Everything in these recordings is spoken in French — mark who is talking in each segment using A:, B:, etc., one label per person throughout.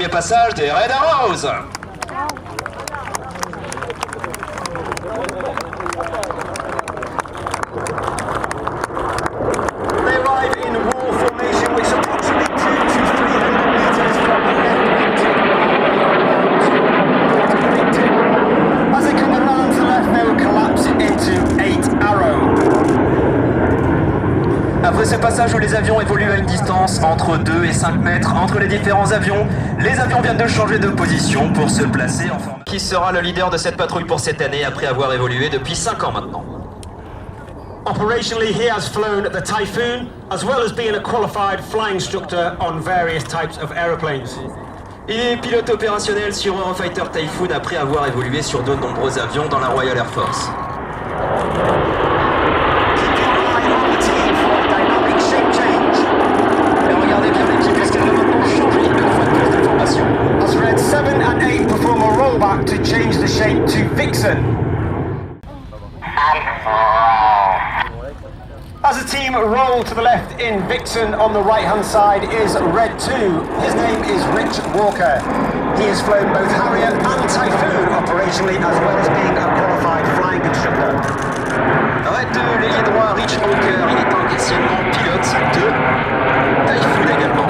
A: premier passage des Red Arrows. Après ce passage où les avions évoluent à une distance entre 2 et 5 mètres entre les différents avions, les avions viennent de changer de position pour se placer en forme. Qui sera le leader de cette patrouille pour cette année après avoir évolué depuis 5 ans maintenant?
B: Operationally, he has flown the Typhoon, as well as being a qualified flying instructor on various types of aeroplanes.
A: Il est pilote opérationnel sur Eurofighter Typhoon après avoir évolué sur de nombreux avions dans la Royal Air Force.
B: As Red 7 and 8 perform a rollback to change the shape to Vixen. As the team roll to the left in Vixen, on the right hand side is Red 2. His name is Rich Walker. He has flown both Harrier and Typhoon operationally, as well as being a qualified flying instructor.
A: Red 2, l'ailier droit Rich Walker, il est anciennement pilote de Typhoon également.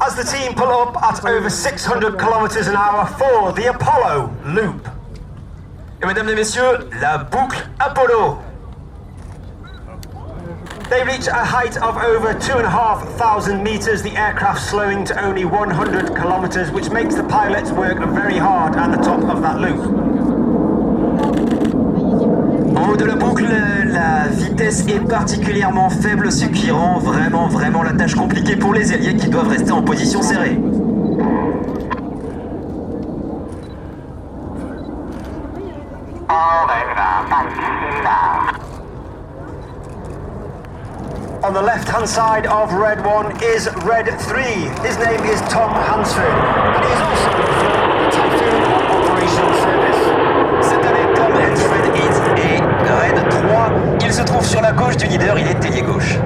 B: As the team pull up at over 600 kilometers an hour for the Apollo loop.
A: Et mesdames et messieurs, la boucle Apollo.
B: They reach a height of over 2,500 meters, the aircraft slowing to only 100 kilometers, which makes the pilots work very hard at the top of that loop.
A: En haut de la boucle, la vitesse est particulièrement faible, ce qui rend vraiment la tâche compliquée pour les ailiers qui doivent rester en position serrée.
B: On the left-hand side of Red 1 is Red 3. His name is Tom Hansford, and he is also the Typhoon on operational service.
A: Cette année, Tom Hansford est Red 3. Il se trouve sur la gauche du leader, il est ailier gauche.